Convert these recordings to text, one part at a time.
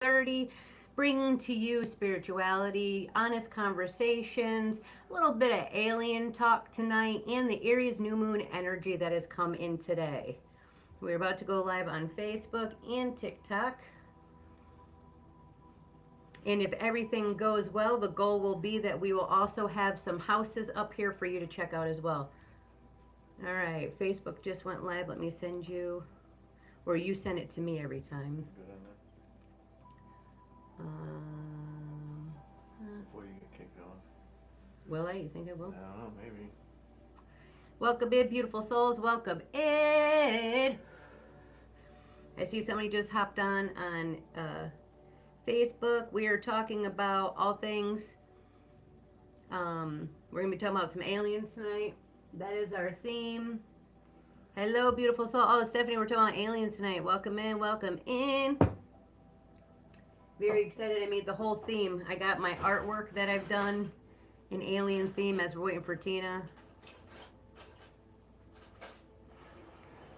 30, bringing to you spirituality, honest conversations, a little bit of alien talk tonight, and the Aries new moon energy that has come in today. We're about to go live on Facebook and TikTok. And if everything goes well, the goal will be that we will also have some houses up here for you to check out as well. All right, Facebook just went live. Let me send you, or you send it to me every time. Good on that. Um, Before you get kicked off. will I? You think I will? I don't know, maybe. Welcome in, beautiful souls. Welcome in. I see somebody just hopped on Facebook. We are talking about all things. We're gonna be talking about some aliens tonight. That is our theme. Hello, beautiful soul. Oh, Stephanie, we're talking about aliens tonight. Welcome in. Welcome in. Very excited. I made the whole theme. I got my artwork that I've done, an alien theme as we're waiting for Tina.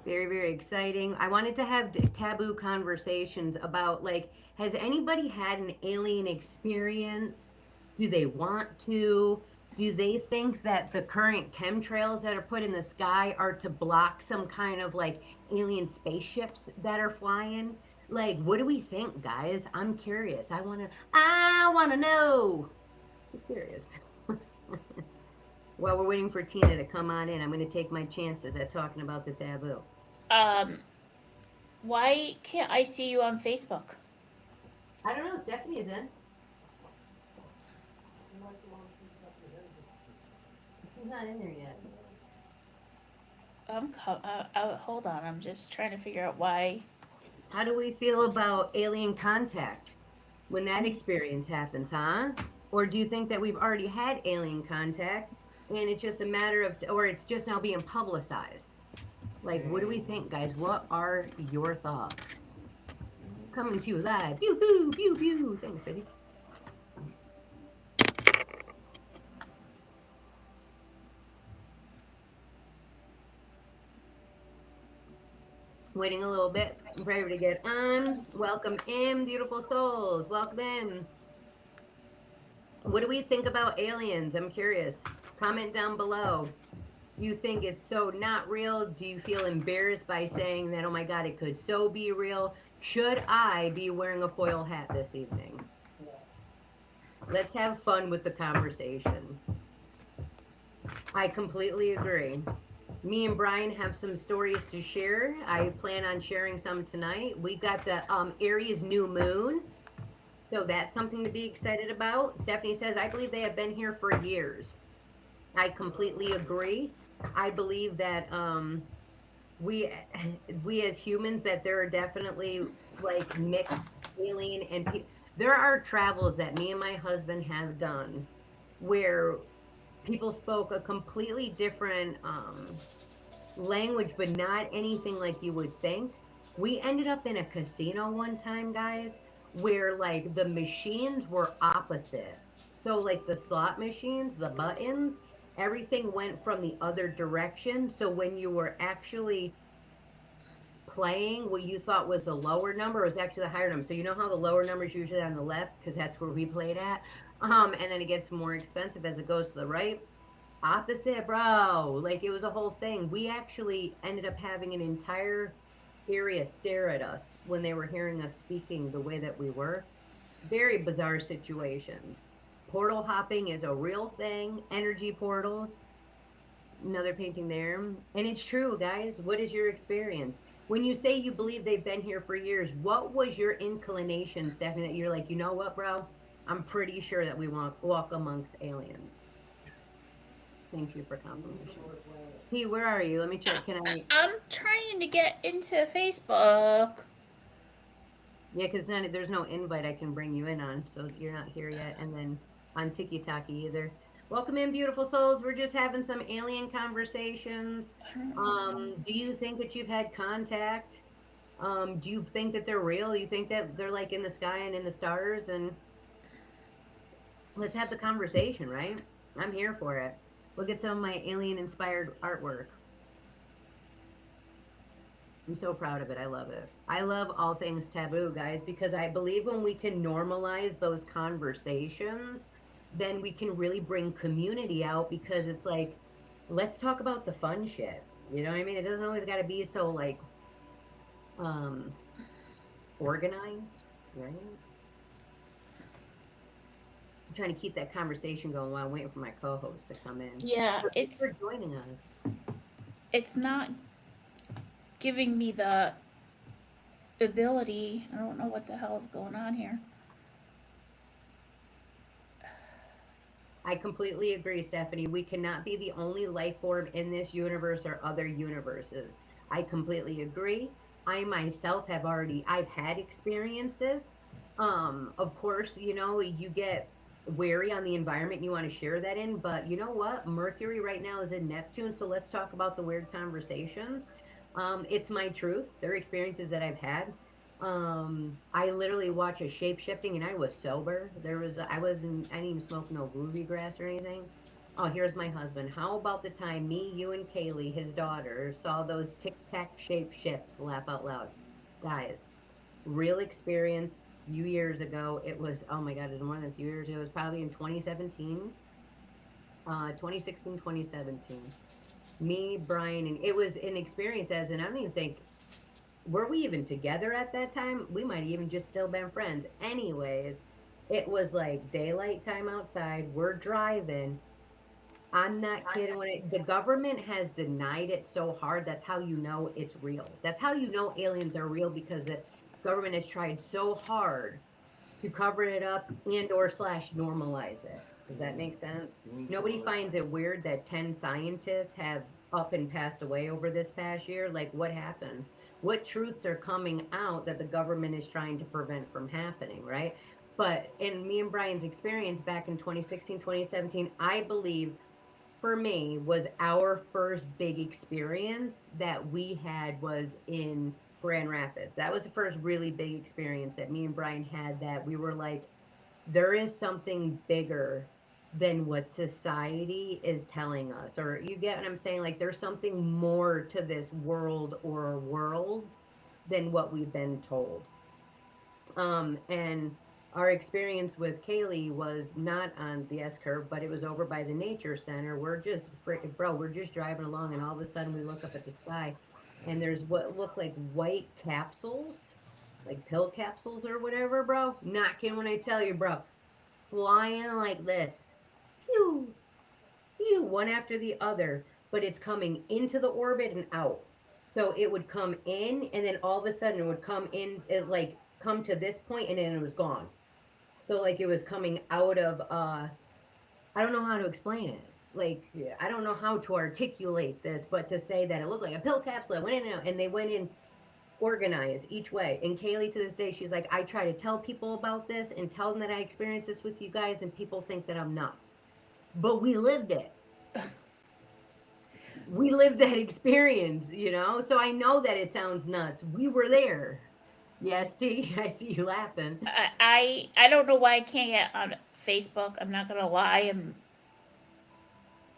Very, very exciting. I wanted to have taboo conversations about, like, has anybody had an alien experience? Do they want to? Do they think that the current chemtrails that are put in the sky are to block some kind of like alien spaceships that are flying? Like, what do we think, guys? I'm curious. I wanna know. I'm curious. While we're waiting for Tina to come on in, I'm gonna take my chances at talking about the taboo. Um, why can't I see you on Facebook? I don't know. Stephanie is in. She's not in there yet. Hold on. I'm just trying to figure out why. How do we feel about alien contact when that experience happens, huh? Or do you think that we've already had alien contact and it's just a matter of, or it's just now being publicized? Like, what do we think, guys? What are your thoughts? Coming to you live. Pew, pew, pew, pew. Thanks, baby. Waiting a little bit for everybody to get on. Welcome in, beautiful souls. Welcome in. What do we think about aliens? I'm curious. Comment down below. You think it's so not real? Do you feel embarrassed by saying that, oh my God, it could so be real? Should I be wearing a foil hat this evening? Let's have fun with the conversation. I completely agree. Me and Brian have some stories to share. I plan on sharing some tonight. We got the Aries new moon. So that's something to be excited about. Stephanie says, I believe they have been here for years. I completely agree. I believe that we as humans, that there are definitely like mixed alien and there are travels that me and my husband have done where people spoke a completely different language, but not anything like you would think. We ended up in a casino one time, guys, where like the machines were opposite. So like the slot machines, the buttons, everything went from the other direction. So when you were actually playing, what you thought was the lower number was actually the higher number. So you know how the lower number is usually on the left because that's where we played at. And then it gets more expensive as it goes to the right. Opposite, bro. Like it was a whole thing. We actually ended up having an entire area stare at us when they were hearing us speaking the way that we were. Very bizarre situation. Portal hopping is a real thing. Energy portals, another painting there. And it's true, guys. What is your experience? When you say you believe they've been here for years, what was your inclination, Stephanie, that you're like, you know what, bro? I'm pretty sure that we walk amongst aliens. Thank you for confirmation. T, where are you? Let me check. Can I? I'm trying to get into Facebook. Yeah, because there's no invite I can bring you in on, so you're not here yet. And then on Tiki Taki either. Welcome in, beautiful souls. We're just having some alien conversations. Do you think that you've had contact? Do you think that they're real? Do you think that they're like in the sky and in the stars? And let's have the conversation, right? I'm here for it. Look at some of my alien inspired artwork. I'm so proud of it. I love it. I love all things taboo, guys, because I believe when we can normalize those conversations, then we can really bring community out because it's like, let's talk about the fun shit. You know what I mean? It doesn't always got to be so like um organized, right? I'm trying to keep that conversation going while I'm waiting for my co-host to come in. Yeah, Thanks for joining us. it's not giving me the ability. I don't know what the hell is going on here. I completely agree, Stephanie. We cannot be the only life form in this universe or other universes. I completely agree. I myself I've had experiences. Of course, you know, you get wary on the environment you want to share that in, but you know what? Mercury right now is in Neptune, so let's talk about the weird conversations. It's my truth. They're experiences that I've had. I literally watched a shape shifting and I was sober. I didn't even smoke no groovy grass or anything. Oh, here's my husband. How about the time me, you, and Kaylee, his daughter, saw those tic tac shaped ships? Laugh out loud. Guys, real experience. Few years ago, it was, oh my God, it was more than a few years ago. It was probably in 2017, 2016, 2017. Me, Brian, and it was an experience as, and I don't even think were we even together at that time? We might even just still been friends. Anyways, it was like daylight time outside. We're driving. I'm not kidding. The government has denied it so hard, that's how you know it's real. That's how you know aliens are real because the government has tried so hard to cover it up and or slash normalize it. Does that make sense? Nobody finds it weird that 10 scientists have up and passed away over this past year. Like, what happened? What truths are coming out that the government is trying to prevent from happening, right? But in me and Brian's experience back in 2016, 2017, I believe for me was our first big experience that we had was in Grand Rapids. That was the first really big experience that me and Brian had that we were like, there is something bigger than what society is telling us. Or you get what I'm saying? Like there's something more to this world or worlds than what we've been told. And our experience with Kaylee was not on the S curve, but it was over by the nature center. We're just freaking, bro, we're just driving along, and all of a sudden we look up at the sky, and there's what look like white capsules, like pill capsules or whatever, bro. Not kidding when I tell you, bro, flying like this, phew, phew, one after the other, but it's coming into the orbit and out. So it would come in, and then all of a sudden it would come in, it like come to this point, and then it was gone. So like it was coming out of I don't know how to explain it. Like I don't know how to articulate this, but to say that it looked like a pill capsule that went in and out, and they went in organized each way. And Kaylee to this day, she's like, I try to tell people about this and tell them that I experienced this with you guys, and people think that I'm nuts. But we lived it. We lived that experience, you know? So I know that it sounds nuts. We were there. Yes, T, I see you laughing. I don't know why I can't get on Facebook. I'm not gonna lie.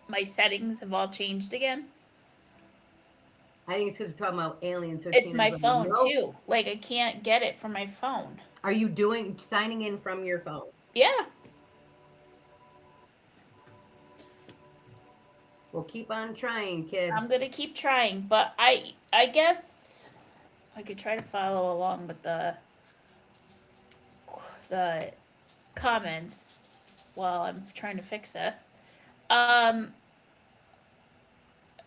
My settings have all changed again. I think it's because we're talking about aliens. So It's Tina's my like, phone nope. too. Like I can't get it from my phone. Are you signing in from your phone? Yeah. Well, keep on trying, kid. I'm gonna keep trying, but I guess I could try to follow along with the comments while I'm trying to fix this.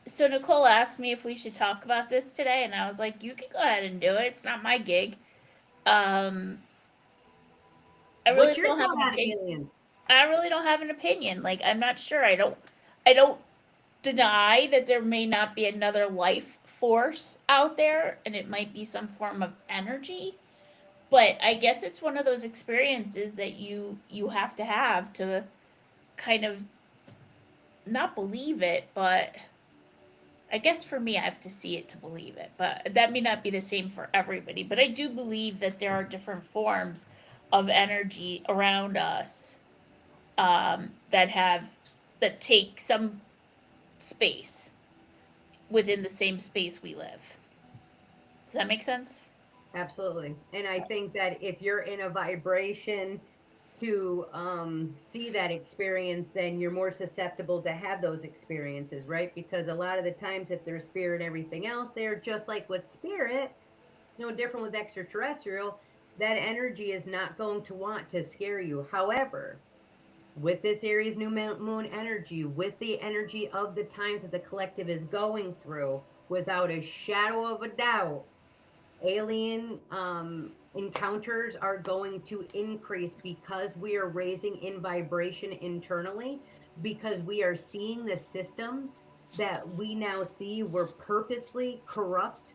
So Nicole asked me if we should talk about this today, and I was like, "You can go ahead and do it. It's not my gig." I really What's your don't have thought an on opinion. aliens? I really don't have an opinion. Like I'm not sure. I don't deny that there may not be another life force out there and it might be some form of energy, but I guess it's one of those experiences that you have to kind of not believe it, but I guess for me I have to see it to believe it. But that may not be the same for everybody, but I do believe that there are different forms of energy around us that take some space within the same space we live. that make sense? Absolutely. And I think that if you're in a vibration to see that experience, then you're more susceptible to have those experiences, right? Because a lot of the times, if there's fear and everything else, they're just like with spirit, no different with extraterrestrial, that energy is not going to want to scare you. However, with this Aries new moon energy, with the energy of the times that the collective is going through, without a shadow of a doubt, alien encounters are going to increase because we are raising in vibration internally, because we are seeing the systems that we now see were purposely corrupt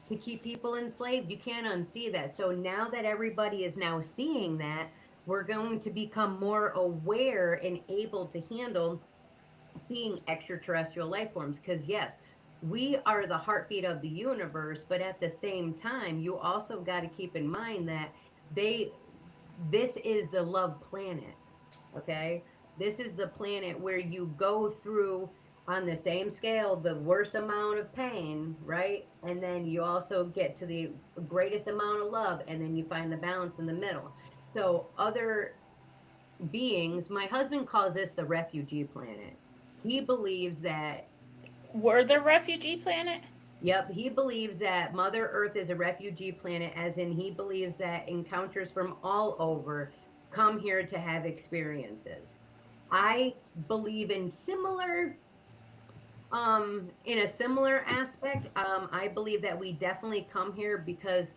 to keep people enslaved. You can't unsee that. So now that everybody is now seeing that, we're going to become more aware and able to handle seeing extraterrestrial life forms. Because yes, we are the heartbeat of the universe, but at the same time, you also got to keep in mind that they this is the love planet. Okay, this is the planet where you go through on the same scale the worst amount of pain, right? And then you also get to the greatest amount of love, and then you find the balance in the middle. So other beings, my husband calls this the refugee planet. He believes that, We're the refugee planet? yep, he believes that Mother Earth is a refugee planet, as in he believes that encounters from all over come here to have experiences. I believe in similar, in a similar aspect. I believe that we definitely come here because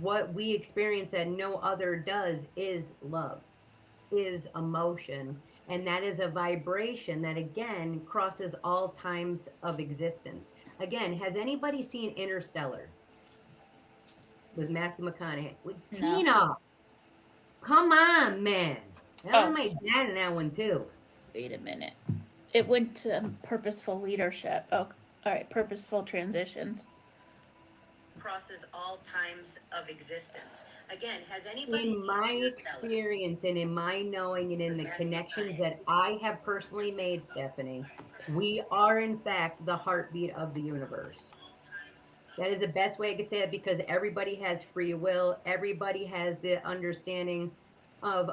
what we experience that no other does is love, is emotion, and that is a vibration that again crosses all times of existence. Again, has anybody seen Interstellar with Matthew McConaughey? With No. Tina, come on, man. That Oh. was my dad in that one too. Wait a minute. It went to purposeful leadership. Oh, all right. Purposeful transitions. Crosses all times of existence. Again, has anybody in my experience and in my knowing and in the connections that I have personally made, Stephanie, we are in fact the heartbeat of the universe. That is the best way I could say it, because everybody has free will. Everybody has the understanding of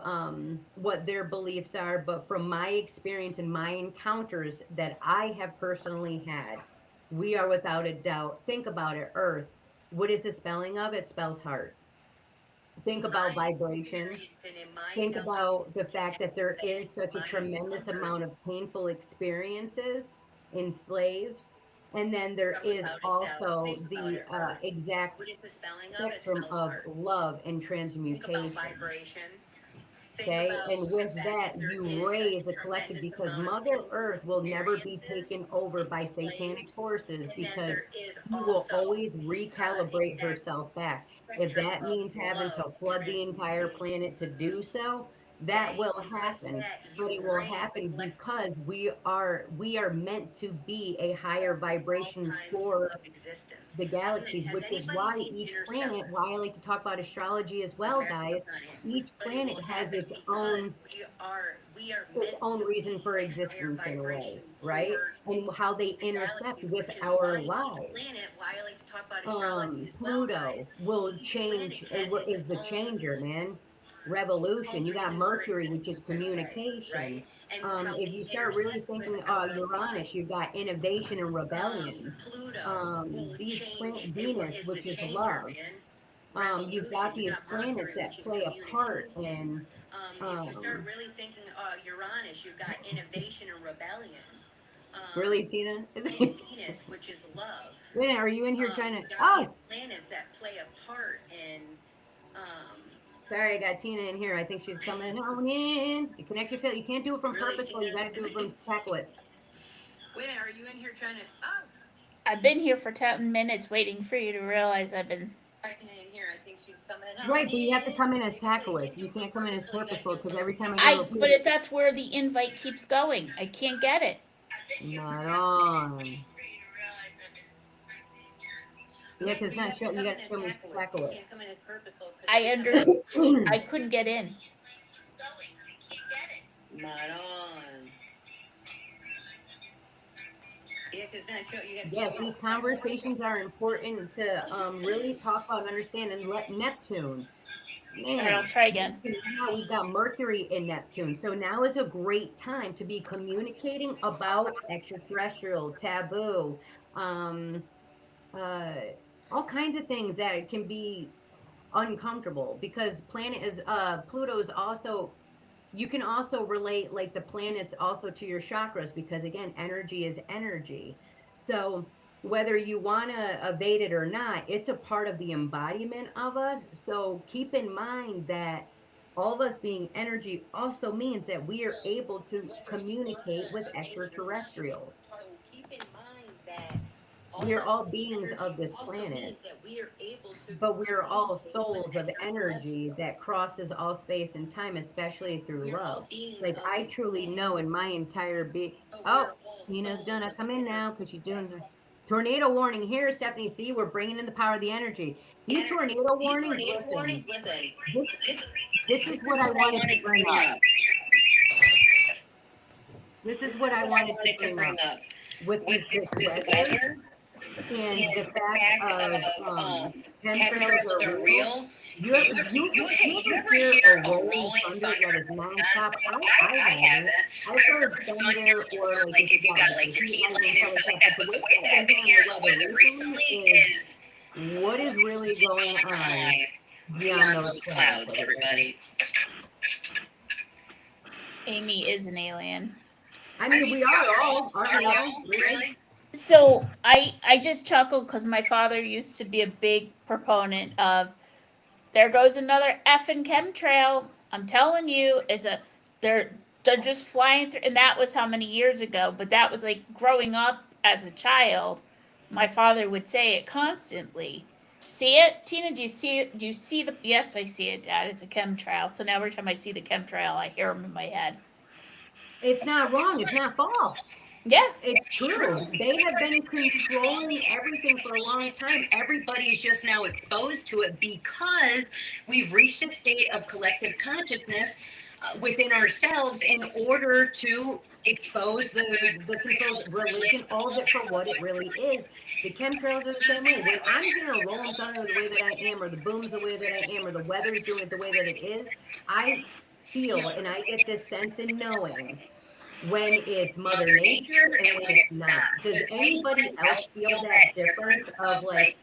what their beliefs are. But from my experience and my encounters that I have personally had, we are without a doubt. Think about it, Earth. What is the spelling of it? Spells heart. Think about vibration. Think about the fact that there is such a tremendous amount of painful experiences enslaved. And then there is also the exact spectrum of love and transmutation. Okay, and with that, you raise the collective, because Mother Earth will never be taken over by satanic forces, because she will always recalibrate herself back. If that means having to flood the entire planet to do so, that will happen. But it will happen because we are meant to be a higher vibration for the galaxies, which is why each planet, why I like to talk about astrology as well, guys, each planet has its own reason for existence in a way, right? And how they intersect with our lives. Pluto will change, is the changer, man. Revolution. You got Mercury, which is communication. If you start really thinking, Uranus, you've got innovation and rebellion. Venus, which is love. You've got these planets that play a part in. If you start really thinking, Uranus, you've got innovation and rebellion. Really, Tina? Venus, which is love. Wait, are you in here trying to? Oh, planets that play a part in. Sorry, I got Tina in here. I think she's coming on in. You connection fail. You can't do it from purposeful. You got to do it from Tacklets. Wait, are you in here trying to? Oh. I've been here for 10 minutes waiting for you to realize I've been. In here, I think she's coming in. Right, but you have to come in as Tacklets. You can't come in as purposeful, because every time But if that's where the invite keeps going, I can't get it. Not on. Yeah, because not sure. You got to show me Tacklets. I understand. I couldn't get in. Not on. Yes, these conversations are important to really talk about and understand. And let Neptune, All right, man, I'll try again. now we've got Mercury in Neptune. So now is a great time to be communicating about extraterrestrial, taboo, um, uh, all kinds of things that can be uncomfortable because planet is Pluto's also, you can also relate like the planets also to your chakras because again energy is energy. So whether you want to evade it or not, it's a part of the embodiment of us. So keep in mind that all of us being energy also means that we are able to communicate with extraterrestrials. We are all beings of this planet, but we're all souls of energy that crosses all space and time, especially through love. Like I truly know in my entire being. Oh, Tina's gonna come in now because she's doing the tornado warning here, Stephanie. See, we're bringing in the power of the energy. These tornado warnings, listen, this this is what I wanted to bring up. This is what I wanted to bring up with this weather and the fact of chemtrails are real. You ever hear a rolling thunder that is nonstop? I haven't. I've heard thunder or like if you got like the heat lightning and stuff like that. But the way I've been hearing the weather recently is what is really going on beyond those clouds, everybody. Amy is an alien. I mean, we are all, aren't we all? Really? So I just chuckled because my father used to be a big proponent of there goes another effing chemtrail. I'm telling you, they're just flying through, and that was how many years ago. But that was like growing up as a child. My father would say it constantly. See it, Tina? Do you see it? Do you see the? Yes, I see it, Dad. It's a chemtrail. So now every time I see the chemtrail, I hear them in my head. It's not wrong. It's not false. Yeah, it's true. They have been controlling everything for a long time. Everybody's just now exposed to it because we've reached a state of collective consciousness within ourselves in order to expose the controls, religion, all of it for what it really is. The chemtrails are the same way. When I'm hearing rolling thunder the way that I am, or the booms the way that I am, or the weather's doing it the way that it is, I feel and I get this sense in knowing when it's Mother Nature and when it's not. Does anybody else feel that difference of like,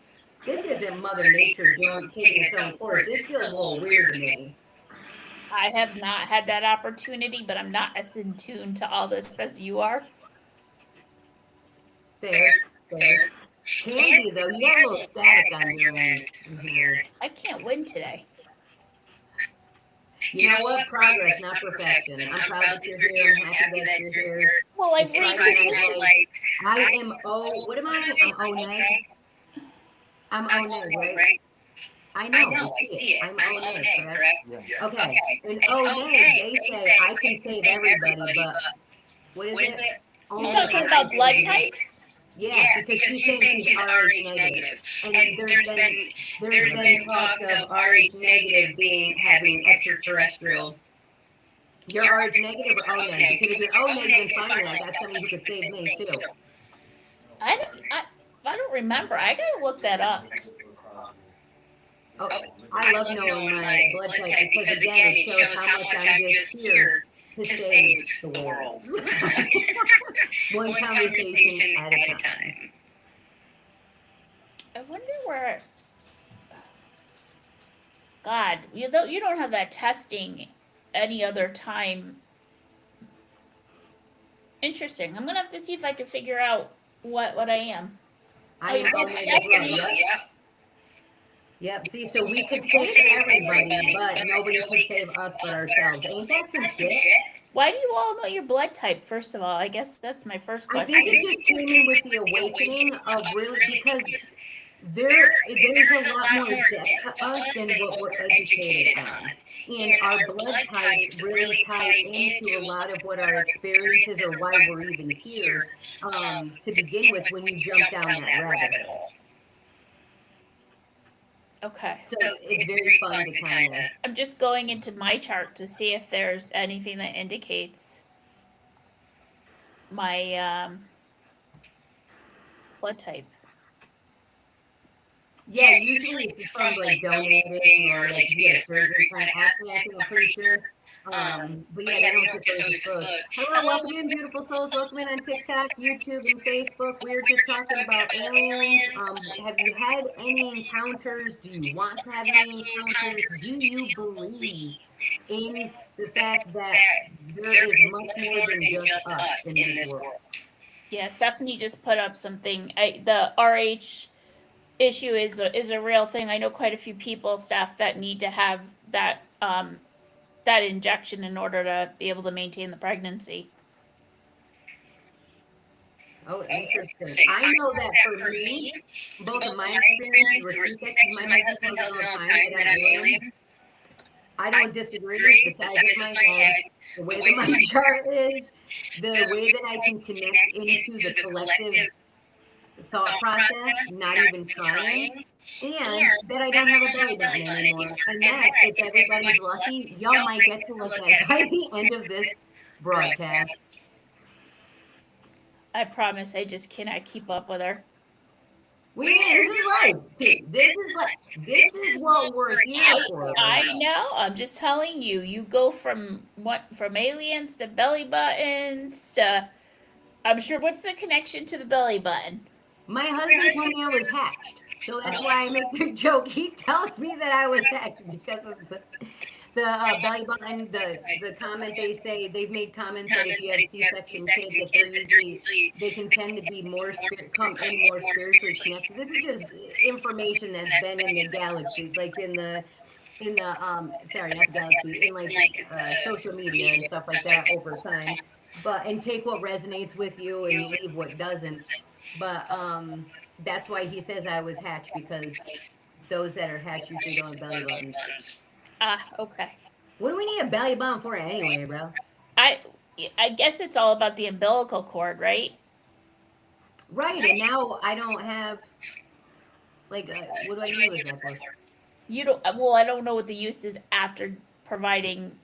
this isn't Mother Nature taking its own course? This feels a little weird to me. I have not had that opportunity, but I'm not as in tune to all this as you are. Fair. Candy, though, you got a little static on your end here. I can't win today. You know what? Progress, not perfection. I'm proud that you're here. I'm happy that you're here. Well, I've I am what am I? I'm Oneg. I'm Oneg, right? I know, I see it. I'm Oneg, correct? Yeah. Okay. And Oneg, they say I can save everybody, but what is it? You're talking about blood types? Yeah, because she's saying she's Rh negative. And there's been talks of Rh negative having extraterrestrial. You're Rh negative or O negative? Because if you're O negative, then fine, I got somebody who could save me too. I don't remember. I gotta look that up. Oh, I love knowing my blood type because again, it shows how much I'm just here to save the world. One conversation at a time. I wonder where. God, you don't have that testing any other time. Interesting. I'm gonna have to see if I can figure out what I am. I am Stephanie. Yep. See, so we could save everybody, but nobody could save us but ourselves. Ain't that some shit? Why do you all know your blood type, first of all? I guess that's my first question. I think it just came in with the awakening of really, because there's a lot more depth to us than what we're educated on. And our blood types really tie into a lot of what our experiences or why we're even here to begin with when you jump down that rabbit hole. Okay. So it's very fun to kind of. I'm just going into my chart to see if there's anything that indicates my Blood type. Yeah, usually it's from like donating or like you get a surgery kind of accident. I think I'm pretty sure. But yeah, they don't just always disclose. Hello, welcome in, beautiful souls. Welcome in on TikTok, YouTube, and Facebook. We were just talking about aliens. Have you had any encounters? Do you want to have any encounters? Do you believe in the fact that there is much more than just us in this world? Yeah, Stephanie just put up something. The RH issue is a real thing. I know quite a few people, staff, that need to have that that injection in order to be able to maintain the pregnancy. Oh, interesting. I know that for me, both of my experiences were C-sections. My husband tells me all the time that I'm alien. I don't disagree. The size of my head, the way that my chart is, the way that I can connect into the collective thought process, not even trying, and that I don't have a belly button anymore. And that, if everybody's lucky, y'all might get to look at by the end of this broadcast. I promise I just cannot keep up with her. This is life. This is what we're here for. I know. I'm just telling you. You go from aliens to belly buttons to. I'm sure. What's the connection to the belly button? My husband told me I was hatched, so that's why I make the joke. He tells me that I was hatched because of the belly button. The comment they say, they've made comments that if you have C-section kids, that they're usually, they can tend to be more come in more spiritually connected. This is just information that's been in the galaxies, like in the sorry, not the galaxy, in like social media and stuff like that over time. But and take what resonates with you and leave what doesn't. But that's why he says I was hatched, because those that are hatched usually don't have belly buttons. Ah, okay. What do we need a belly button for anyway, bro? I guess it's all about the umbilical cord, right? Right, and now I don't have, like, what do I use that for? You don't. Well, I don't know what the use is after providing,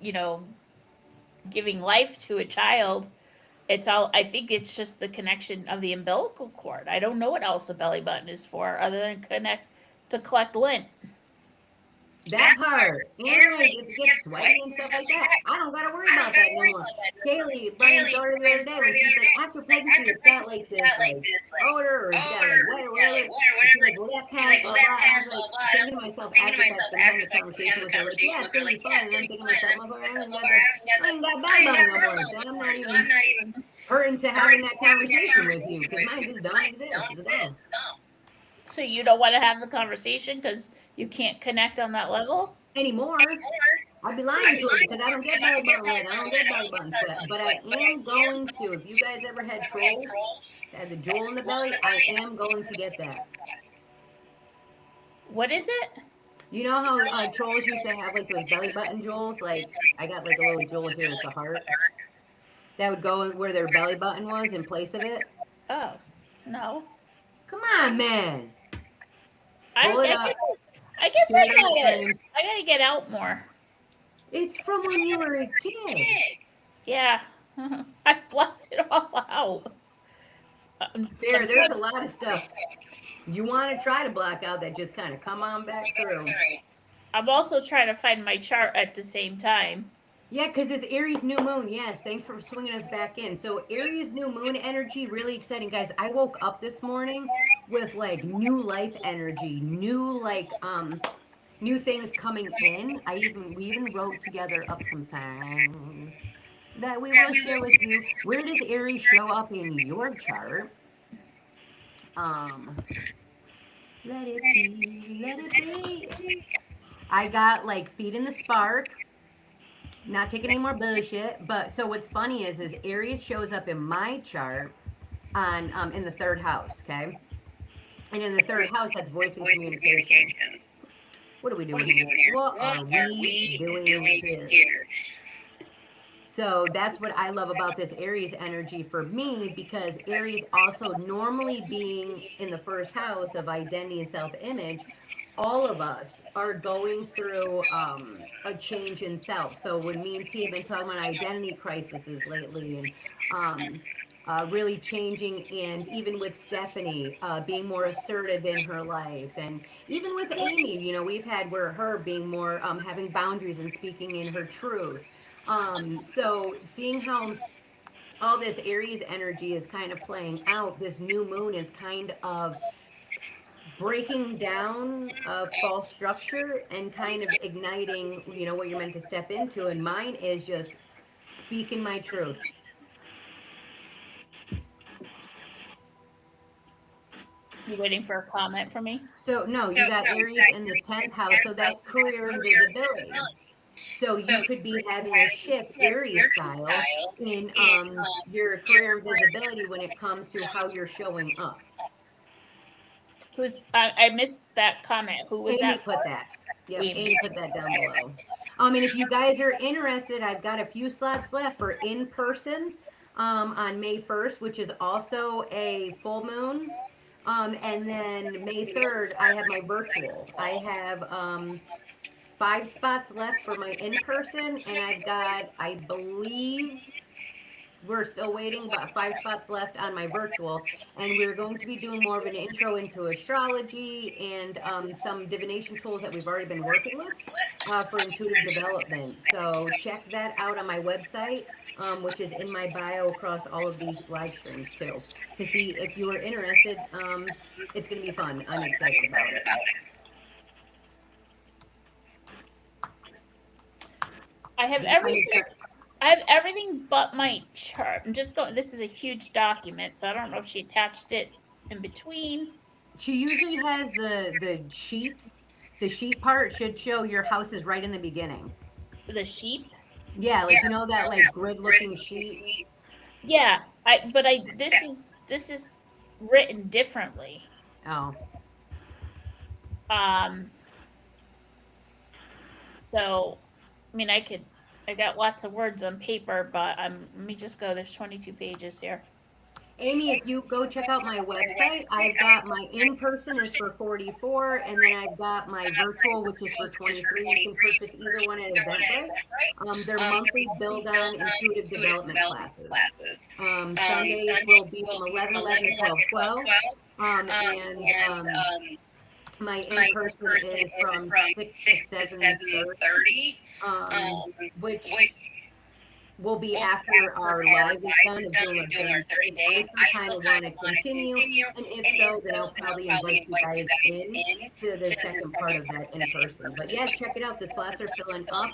giving life to a child. It's all. I think it's just the connection of the umbilical cord. I don't know what else a belly button is for, other than to collect lint. That part, and like if it gets sweaty and stuff like that, I don't gotta worry about that anymore. Kaylee, Brian's daughter, the other day, when she's like, after pregnancy, it's got like this like odor, or it's got like wet or whatever. She's like, will that pass? Blah blah. I was like thinking to myself after that, having this conversation with her, like, yeah, it's really fun. And I'm thinking to myself, motherfucker, I ain't got belly button no more, so I'm not even hurting to having that conversation with you, because mine just don't exist. So you don't want to have the conversation because you can't connect on that level anymore. I'd be lying to you because I don't get belly button red. I don't get belly button sweat. But I am going to. If you guys ever had trolls that had the jewel in the belly, I am going to get that. What is it? You know how trolls used to have like those belly button jewels? Like I got like a little jewel here with a heart that would go where their belly button was in place of it. Oh, no. Come on, man. I guess I gotta get out more. It's from when you were a kid. Yeah. I blocked it all out. There's a lot of stuff you want to try to block out that just kind of come on back through. I'm also trying to find my chart at the same time. Yeah, because it's Aries new moon. Yes, thanks for swinging us back in. So Aries new moon energy, really exciting, guys. I woke up this morning with like new life energy, new new things coming in. We even wrote together up some things that we will share with you. Where does Aries show up in your chart? Let it be. I got like feet in the spark. Not taking any more bullshit, but so what's funny is Aries shows up in my chart on in the third house, okay? And in the third house, that's voice and communication. What are we doing here? What are we doing here? So that's what I love about this Aries energy for me, because Aries also normally being in the first house of identity and self-image, all of us are going through a change in self. So when me and T have been talking about identity crises lately, and really changing, and even with Stephanie, being more assertive in her life, and even with Amy, we've had where her being more having boundaries and speaking in her truth. So seeing how all this Aries energy is kind of playing out, this new moon is kind of breaking down a false structure and kind of igniting, what you're meant to step into. And mine is just speaking my truth. You waiting for a comment from me? So no, you got Aries in the 10th house, so that's career and visibility. So you could be having a shift Aries style in your career and visibility when it comes to how you're showing up. I missed that comment. Who was Amy that? put that. Yep, Amy. Amy put that down below. And if you guys are interested, I've got a few slots left for in person on May 1st, which is also a full moon. And then May 3rd, I have my virtual. I have 5 spots left for my in person, and I've got, I believe, we're still waiting, but 5 spots left on my virtual. And we're going to be doing more of an intro into astrology and some divination tools that we've already been working with for intuitive development. So check that out on my website, which is in my bio across all of these live streams too. To see if you are interested, it's going to be fun. I'm excited about it. I have everything but my chart. I'm just going. This is a huge document, so I don't know if she attached it in between. She usually has the sheets. The sheet part should show your houses right in the beginning. The sheep. Yeah, like that like grid looking sheet. Yeah, this is written differently. Oh. So, I mean, I got lots of words on paper, but let me just go. There's 22 pages here. Amy, if you go check out my website, I've got my in-person is for 44, and then I've got my virtual, which is for 23. You can purchase either one at Eventbrite. They're monthly build-on intuitive development classes. Sundays will be from 11 to 12. And my in-person is from 6 to 7:30, which will be after our live is done and doing our 30 days. I kind of want to continue, and if so, then I'll probably invite you guys in to the second part of that in person. But yeah, check it out. The slots are filling up,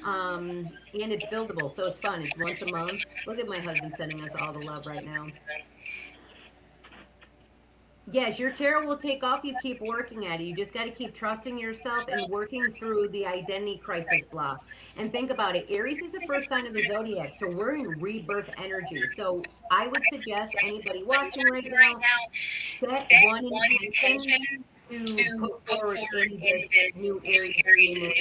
and it's buildable, so it's fun. It's once a month. Look at my husband sending us all the love right now. Yes, your tarot will take off. You keep working at it. You just got to keep trusting yourself and working through the identity crisis block. And think about it. Aries is the first sign of the zodiac, so we're in rebirth energy. So I would suggest anybody watching right now, set one intention to put forward in this new Aries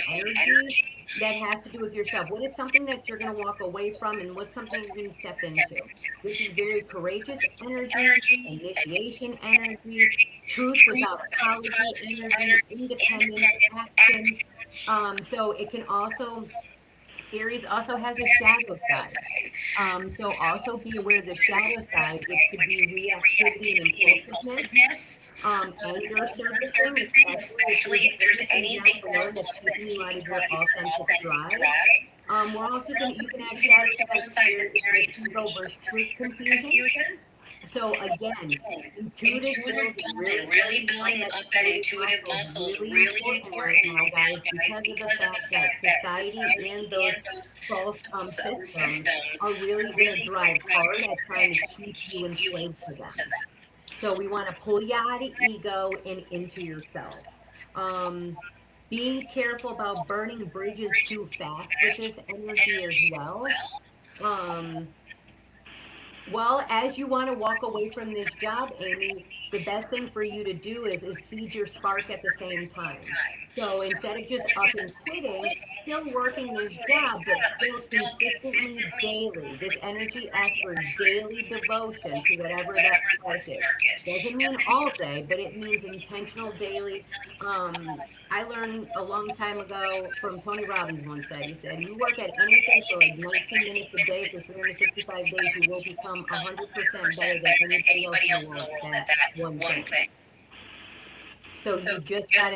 energy that has to do with yourself. What is something that you're going to walk away from, and what's something you're going to step into? This is very courageous energy, initiation energy, truth without apology energy, independence, action. So it can also, Aries also has a shadow side. So also be aware of the shadow side, which could be reactivity and impulsiveness. Anger servicing, especially if there's anything below that's keeping you out of your authentic drive. We're also going to, you can have shadow side here, ego versus truth confusion. So again, intuitive building, really building up that intuitive muscle is really important now, guys, because of the fact that society and those false systems are really going to drive hard at trying to keep you enslaved to them. So we want to pull you out of ego and into yourself. Being careful about burning bridges too fast with this energy as well. Well, as you want to walk away from this job, Amy, the best thing for you to do is feed your spark at the same time. So instead of just up and quitting, still working this job, but still consistently daily. This energy asks for daily devotion to whatever that spark is. Doesn't mean all day, but it means intentional daily. I learned a long time ago from Tony Robbins once said, he said, you work at anything for like 19 minutes a day for 365 days, you will become 100% better than anybody else in the world at that one thing. So you just gotta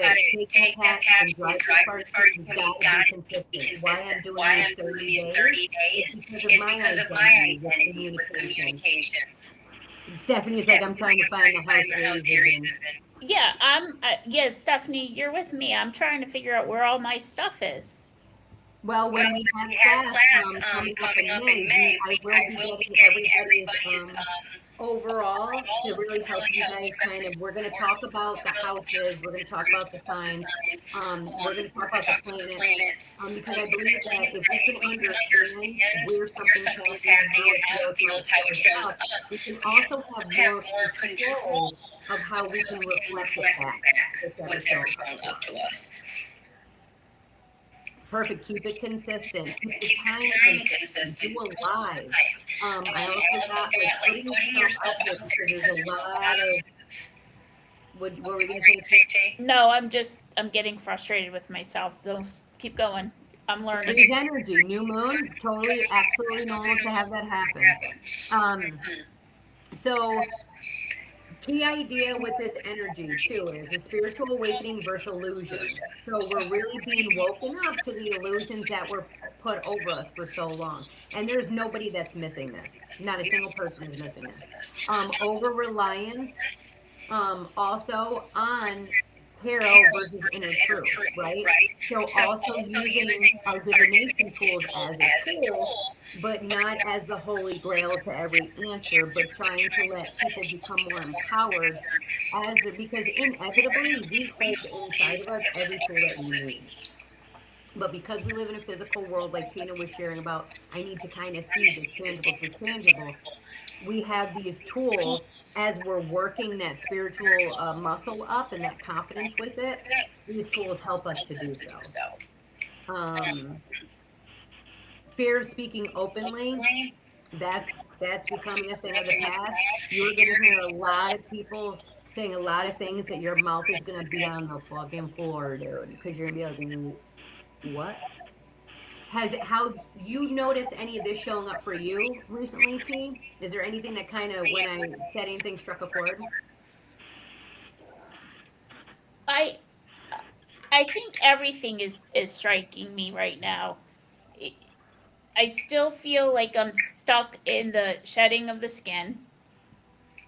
take that task and drive the car. You gotta be consistent. Why I'm doing these 30 days is because of my identity with communication. Stephanie's like, I'm trying to find the house Aries is in. Yeah, Stephanie, you're with me. I'm trying to figure out where all my stuff is. Well, when we have class coming up in May, I will be getting everybody's overall to really help you guys kind of, we're going to talk about the houses, we're going to talk about the signs, we're going to talk about the planets, because I believe that if we can understand where something's happening, how it feels, how it shows up, we can also have more control of how we can reflect it back, whatever's showing up to us. Perfect. Keep it consistent. Keep the time consistent. Do a live. I also got like putting yourself out there because there's a lot of. What were we going to say, Tay? No, I'm getting frustrated with myself. Don't keep going. I'm learning. There's energy. New moon. Totally, absolutely normal to have that happen. So. Key idea with this energy too is a spiritual awakening versus illusion. So we're really being woken up to the illusions that were put over us for so long. And there's nobody that's missing this. Not a single person is missing this. Over reliance, also on tarot versus inner truth, right? So also using our divination tools as a tool, but not as the holy grail to every answer, but trying to let people become more empowered because inevitably we hold inside of us every tool that we need. But because we live in a physical world, like Tina was sharing about, I need to kind of see this tangible for tangible. We have these tools as we're working that spiritual muscle up and that confidence with it. These tools help us to do so. Fear of speaking openly, that's becoming a thing of the past. You're going to hear a lot of people saying a lot of things that your mouth is going to be on the fucking floor, dude, because you're going to be like, what? How you noticed any of this showing up for you recently, T? Is there anything that kind of, when I said anything, struck a chord? I think everything is striking me right now. I still feel like I'm stuck in the shedding of the skin.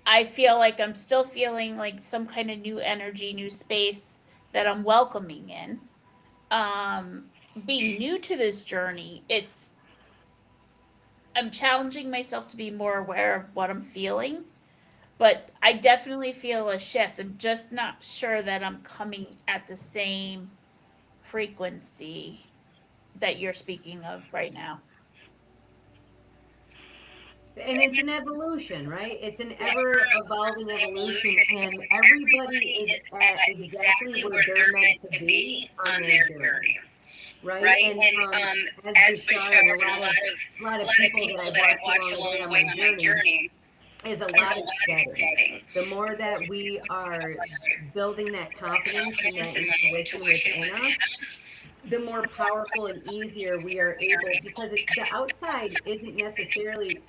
I feel like I'm still feeling like some kind of new energy, new space that I'm welcoming in. Being new to this journey, I'm challenging myself to be more aware of what I'm feeling, but I definitely feel a shift. I'm just not sure that I'm coming at the same frequency that you're speaking of right now. And it's an evolution, right? It's an ever-evolving evolution, and everybody is at exactly where they're meant to be on their journey. Right? And as Bashar and a lot of people that I watch along the way on my journey is a lot of shedding. The more that we are building that confidence and that intuition within us, the more powerful and easier we are able, because the outside isn't necessarily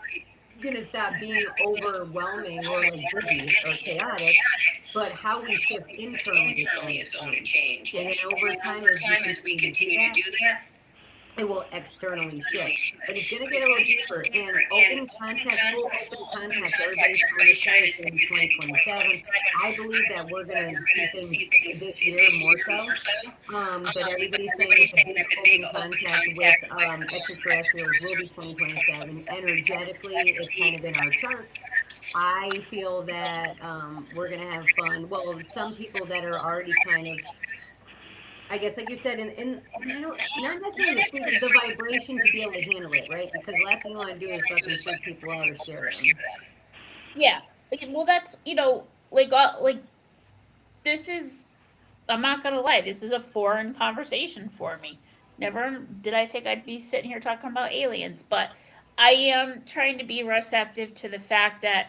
going to stop being overwhelming or like busy or chaotic, but how we shift internally is going to change. And then over time, as we continue to do that, it will externally shift. But it's going to get a little deeper. And open contact, everybody's trying to say it's in 2027. I believe that we're going to see things this year more so. But everybody's saying that the big open contact with extraterrestrials will be 2027. Energetically, it's kind of in our charts. I feel that we're going to have fun. Well, some people that are already kind of, I guess, like you said, and not necessarily the vibration to be able to handle it, right? Because the last thing you want to do is fucking freak people out or scare them. Yeah. Well, that's, like this is, I'm not going to lie, this is a foreign conversation for me. Never did I think I'd be sitting here talking about aliens, but I am trying to be receptive to the fact that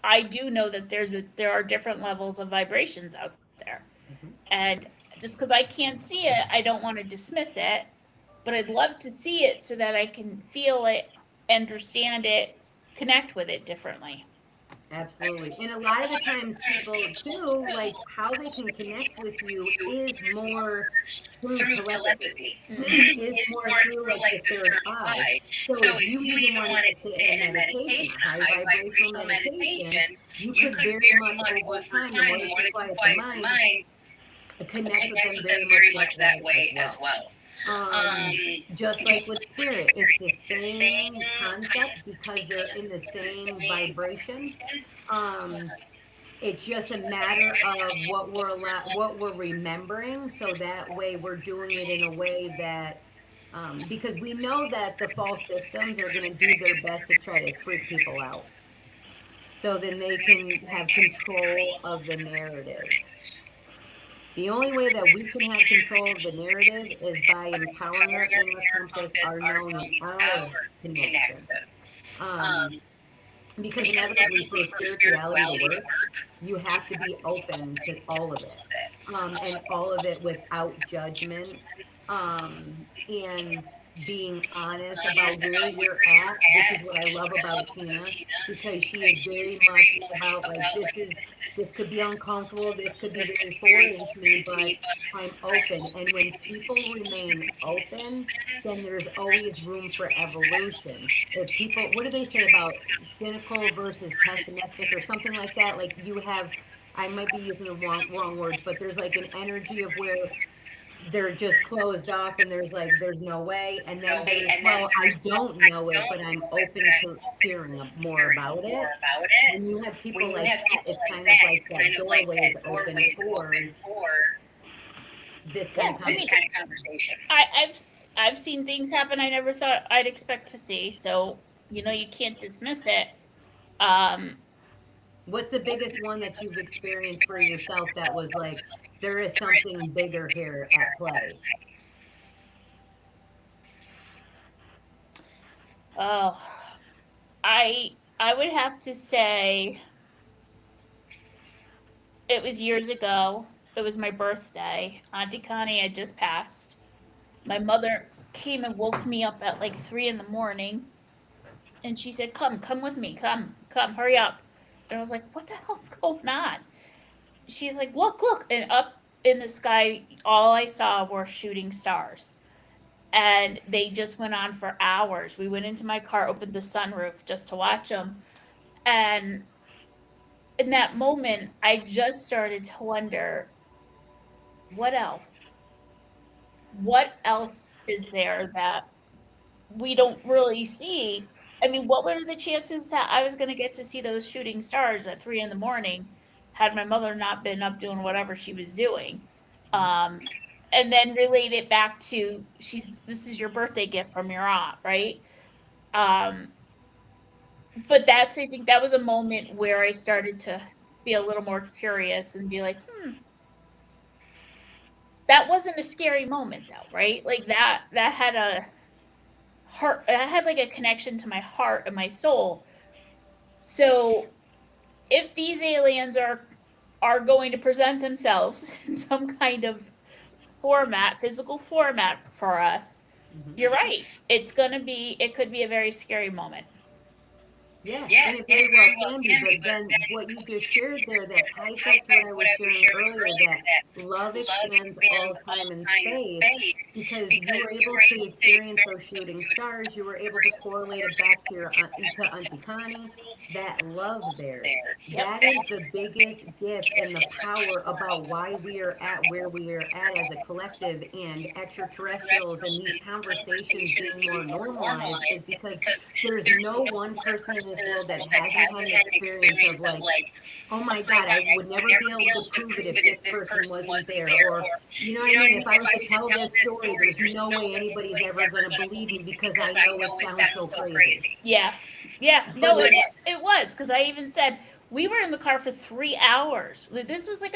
I do know that there are different levels of vibrations out there. Mhm. And just because I can't see it, I don't want to dismiss it, but I'd love to see it so that I can feel it, understand it, connect with it differently. Absolutely. And a lot of the times people too, like how they can connect with you is more through telepathy, is more through like the third eye. So if you even wanted to sit in a meditation, a high vibrational meditation, you could very much over time, the more that you quiet the mind, connect with them very much that way as well. Just like with spirit, it's the same concept because they're in the same vibration. Um, it's just a matter of what we're remembering, so that way we're doing it in a way that, because we know that the false systems are going to do their best to try to freak people out, so then they can have control of the narrative. The only way that we can have control of the narrative is by empowering our inner compass, our knowing, and our connection. Um, because inevitably for spirituality to work, you have to be open to all of it, and all of it without judgment, and being honest about where you're at. This is what I love about Tina, because she is very much about like this could be uncomfortable, this could be very foreign to me, but I'm open. And when people remain open, then there's always room for evolution. If people, what do they say about cynical versus pessimistic or something like that? Like you have, I might be using the wrong words, but there's like an energy of where they're just closed off and there's no way, and then there's, well, I don't know it, but I'm open to hearing more about it. When you have people like that, it's kind of like that doorway is open for this kind of conversation. I've seen things happen I never thought I'd expect to see, so you can't dismiss it. What's the biggest one that you've experienced for yourself that was like, there is something bigger here at play? Oh, I would have to say it was years ago. It was my birthday. Auntie Connie had just passed. My mother came and woke me up at like 3 in the morning, and she said, come with me, come, hurry up. And I was like, what the hell's going on? She's like, look, and up in the sky, all I saw were shooting stars, and they just went on for hours. We went into my car, opened the sunroof just to watch them, and in that moment, I just started to wonder, what else? What else is there that we don't really see? I mean, what were the chances that I was going to get to see those shooting stars at 3 in the morning had my mother not been up doing whatever she was doing? And then relate it back to this is your birthday gift from your aunt, right? But I think that was a moment where I started to be a little more curious and be like, that wasn't a scary moment though, right? Like that had a heart, I had like a connection to my heart and my soul. So if these aliens are going to present themselves in some kind of physical format for us, you're right. It could be a very scary moment. Yeah, and it very well can be, but then what you just shared there, that ties back to what I was sharing earlier, that love expands all time and space, because you were able to experience those shooting stars, you were able to correlate it back to Auntie Connie, that love there. That is the biggest gift and the power about why we are at where we are at as a collective, and extraterrestrials and these conversations being more normalized, is because there's no one person in this world that hasn't had an experience of like, oh my God, I would never be able to prove it if this person wasn't there. Or, you know what I mean? If I was to tell this story, there's no way anybody's ever going to believe me because I know it sounds so crazy. Yeah. No, it was, because I even said, we were in the car for 3 hours. This was like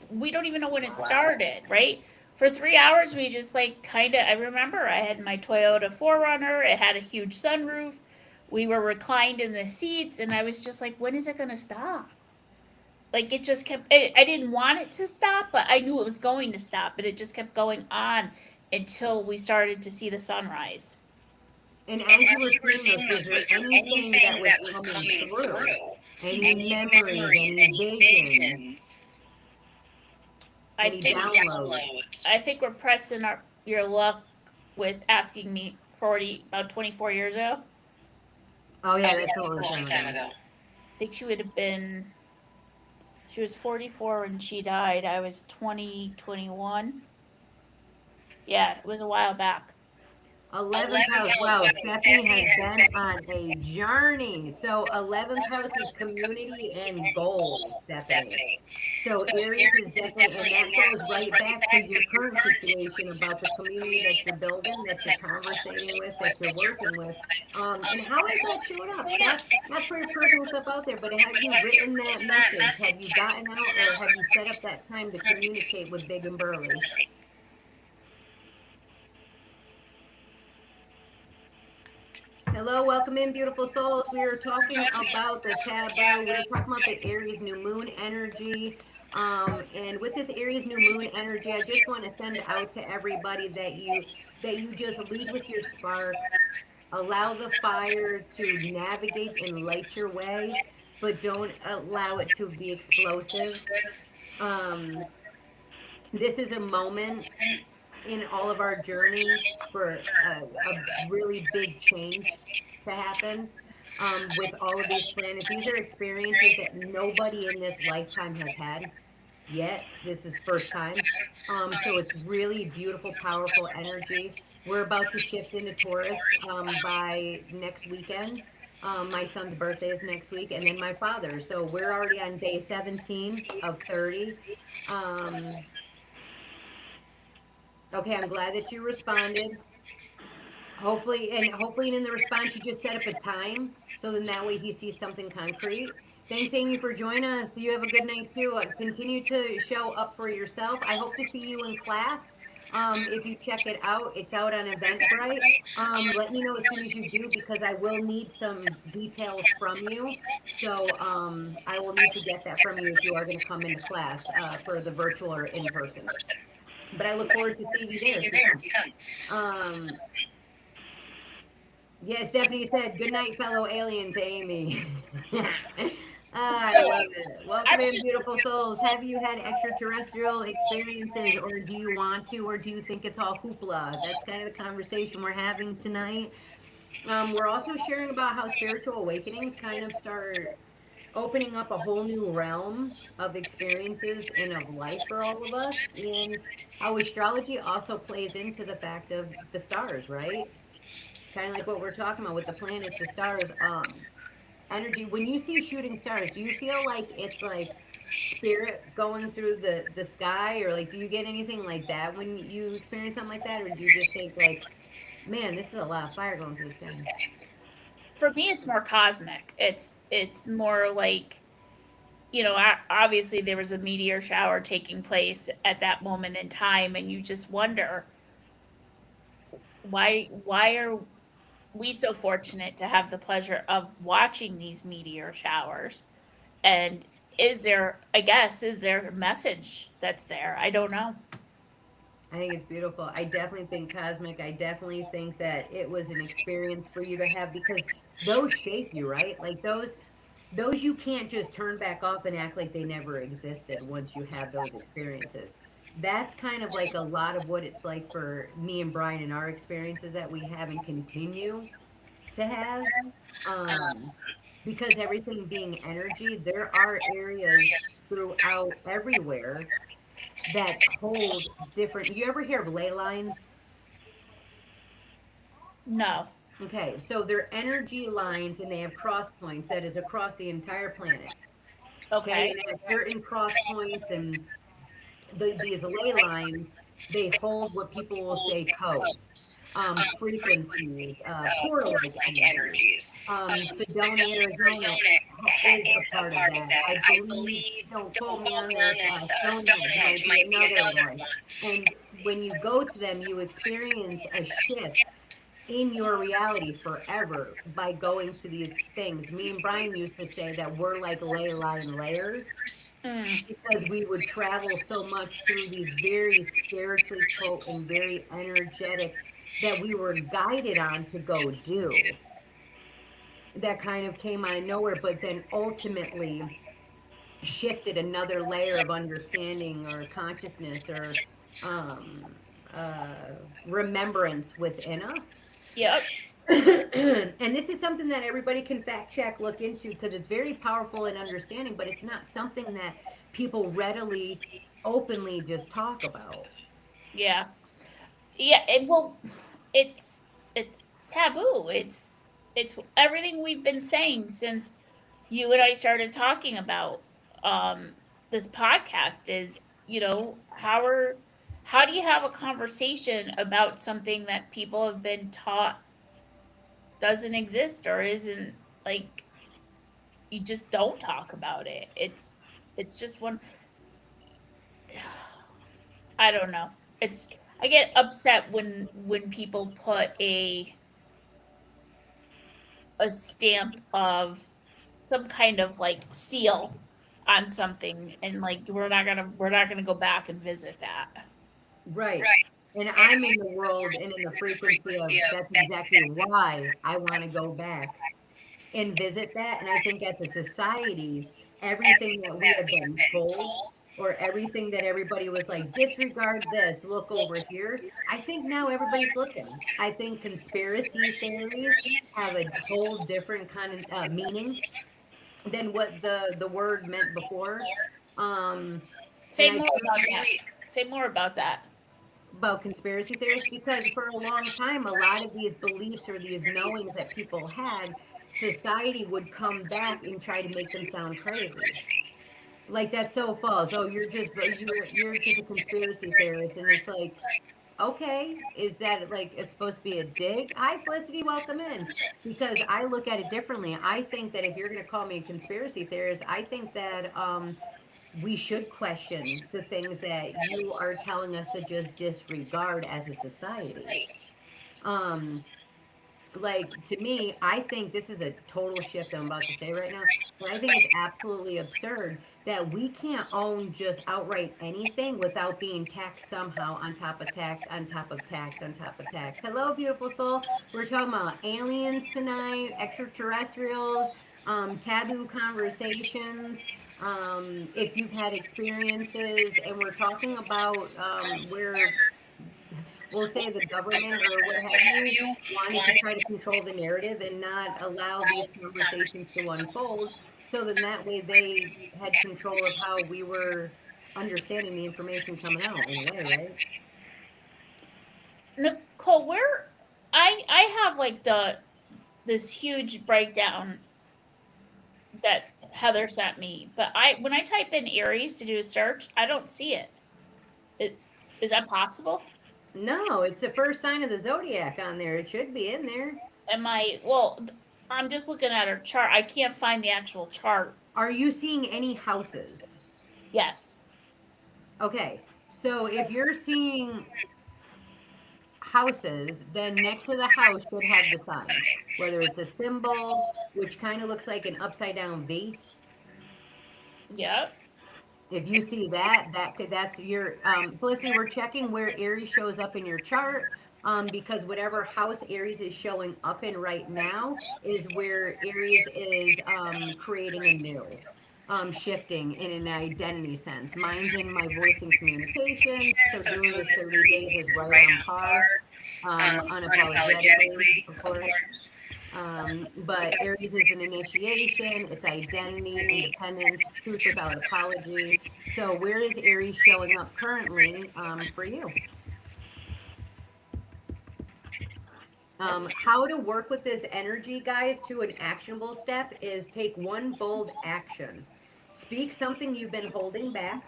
we don't even know when it started, right? for 3 hours we just like kind of, I remember I had my Toyota 4Runner, it had a huge sunroof, we were reclined in the seats, and I was just like, when is it going to stop? Like it just kept, I didn't want it to stop, but I knew it was going to stop, but it just kept going on until we started to see the sunrise. And as you were seeing this, was there anything that was coming through? Any memories, any visions? I Any think downloads? I think we're pressing your luck with asking me about 24 years ago. Oh yeah, that's a long time ago. I think she would have been, she was 44 when she died. I was 21. Yeah, it was a while back. 11th house. Wow, Stephanie has been on a journey. So 11th house is community and goals, Stephanie. So Aries is definitely, and that goes right back to your current situation about the community that you're building, that you're conversating with, that you're working with. And how is that showing up? That's for your personal stuff out there, but have you written that message? Have you gotten out, or have you set up that time to communicate with Big and Burly? Hello, welcome in, beautiful souls. We are talking about the taboo. We are talking about the Aries new moon energy. And with this Aries new moon energy, I just want to send out to everybody that you just lead with your spark. Allow the fire to navigate and light your way, but don't allow it to be explosive. This is a moment in all of our journeys for a really big change to happen with all of these planets. These are experiences that nobody in this lifetime has had yet. This is first time. So it's really beautiful, powerful energy. We're about to shift into Taurus by next weekend. My son's birthday is next week, and then my father's. So we're already on day 17 of 30. Okay, I'm glad that you responded. Hopefully in the response you just set up a time, so then that way he sees something concrete. Thanks, Amy, for joining us. You have a good night too. Continue to show up for yourself. I hope to see you in class. If you check it out, it's out on Eventbrite. Let me know as soon as you do, because I will need some details from you. So I will need to get that from you if you are going to come into class for the virtual or in person. But I look forward to seeing you there. Yeah, Stephanie said, good night, fellow alien, to Amy. I love it. Welcome in, beautiful souls. Have you had extraterrestrial experiences, or do you want to, or do you think it's all hoopla? That's kind of the conversation we're having tonight. We're also sharing about how spiritual awakenings kind of start opening up a whole new realm of experiences and of life for all of us, and how astrology also plays into the fact of the stars, right? Kind of like what we're talking about with the planets, the stars, energy. When you see shooting stars, do you feel like it's like spirit going through the sky, or like do you get anything like that when you experience something like that, or do you just think like, man, this is a lot of fire going through the sky? For me, it's more cosmic. It's more like, you know, obviously there was a meteor shower taking place at that moment in time, and you just wonder why are we so fortunate to have the pleasure of watching these meteor showers, and is there a message that's there? I don't know. I think it's beautiful. I definitely think cosmic. I definitely think that it was an experience for you to have, because those shape you, right? Like those you can't just turn back off and act like they never existed once you have those experiences. That's kind of like a lot of what it's like for me and Brian and our experiences that we have and continue to have. Because everything being energy, there are areas throughout everywhere that hold different. You ever hear of ley lines? No. Okay, so they're energy lines, and they have cross points that is across the entire planet. Okay. And they have certain cross points, and these ley lines, they hold what people will say codes, frequencies, portal-like energies. Sedona, Arizona is a part of that. I believe, don't quote me on this, Stonehenge might be another one. And when you go to them, you experience a shift in your reality forever by going to these things. Me and Brian used to say that we're like ley line layers Mm. because we would travel so much through these very spiritually potent, very energetic that we were guided on to go do. That kind of came out of nowhere, but then ultimately shifted another layer of understanding or consciousness or um, uh, remembrance within us. Yep. And this is something that everybody can fact check, look into, because it's very powerful in understanding, but it's not something that people readily, openly just talk about. Yeah. Yeah. Well, it's it's taboo. It's everything we've been saying since you and I started talking about this podcast is, how do you have a conversation about something that people have been taught doesn't exist or isn't, like, you just don't talk about it. It's just one. I don't know. It's I get upset when people put a stamp of some kind of like seal on something, and like we're not gonna go back and visit that. Right. And I'm in the world and in the frequency of that's exactly why I want to go back and visit that. And I think as a society, everything that we have been told or everything that everybody was like, disregard this, look over here. I think now everybody's looking. I think conspiracy theories have a whole different kind of meaning than what the word meant before. Um, Say and I more about that. Say more about that. about conspiracy theories because for a long time a lot of these beliefs or these knowings that people had, society would come back and try to make them sound crazy, like that's so false. Oh, you're just a conspiracy theorist. And it's like, okay, is that like it's supposed to be a dig? Hi Felicity, welcome in. Because I look at it differently. I think that if you're going to call me a conspiracy theorist, I think that we should question the things that you are telling us to just disregard as a society. Um, like to me, I think this is a total shift I'm about to say right now, but I think it's absolutely absurd that we can't own just outright anything without being taxed somehow on top of tax, on top of tax, on top of tax. Hello, beautiful soul. We're talking about aliens tonight, extraterrestrials, taboo conversations. If you've had experiences, and we're talking about where we'll say the government or what have you wanted to try to control the narrative and not allow these conversations to unfold. So then that way they had control of how we were understanding the information coming out in a way, right? Nicole, where I have like this huge breakdown that Heather sent me, but I when I type in Aries to do a search, I don't see it. It is that possible? No, it's the first sign of the zodiac on there. It should be in there. Am I well? I'm just looking at her chart. I can't find the actual chart. Are you seeing any houses? Yes. Okay, so if you're seeing houses, then next to the house should have the sign, whether it's a symbol, which kind of looks like an upside down V. Yep. If you see that, that's your Felicity. We're checking where Aries shows up in your chart, because whatever house Aries is showing up in right now is where Aries is creating a new, shifting in an identity sense. Mine's in my voice and communication, so doing this 30 days is right on par, unapologetically, of course. But Aries is an initiation, it's identity, independence, truth without apology. So where is Aries showing up currently for you? How to work with this energy, guys, to an actionable step is take one bold action. Speak something you've been holding back,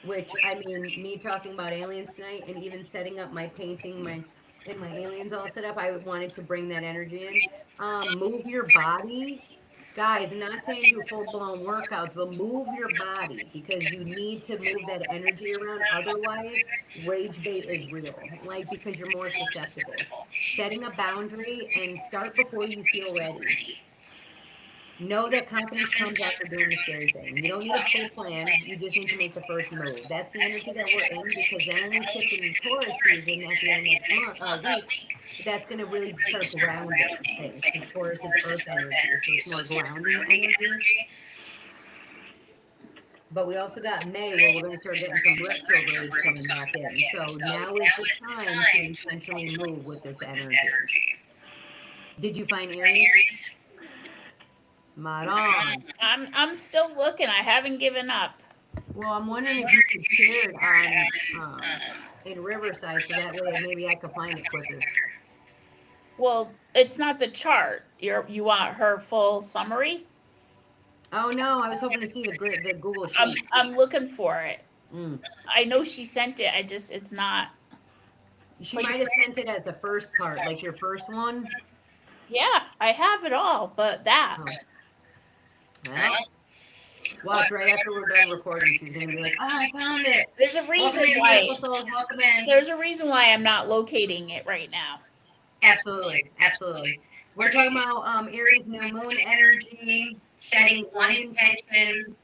which I mean, me talking about aliens tonight and even setting up my painting, my aliens all set up, I wanted to bring that energy in. Move your body Guys, I'm not saying do full-blown workouts, but move your body because you need to move that energy around. Otherwise, rage bait is real, like because you're more susceptible. Setting a boundary and start before you feel ready. Know that confidence comes after doing the scary thing. You don't need a full plan. You just need to make the first move. That's the energy that we're in because then when we shift in Taurus season at the end of next week, that's going to really start grounding things because Taurus is earth energy, so it's more grounding energy. But we also got May where we're going to start getting some retrogrades coming back in. So now is the time to intentionally move with this energy. Did you find Aries? Maron. I'm still looking. I haven't given up. Well, I'm wondering if you could share it on in Riverside so that way maybe I could find it quicker. Well, it's not the chart. You want her full summary? Oh no, I was hoping to see the Google sheet. I'm looking for it. Mm. I know she sent it. It's not. She might have sent it as the first part, like your first one. Yeah, I have it all, but that. Oh. Well, watch right after we're done recording. She's gonna be like, "Oh, I found it." There's a reason why. There's a reason why I'm not locating it right now. Absolutely, absolutely. We're talking about Aries new moon energy, setting one intention.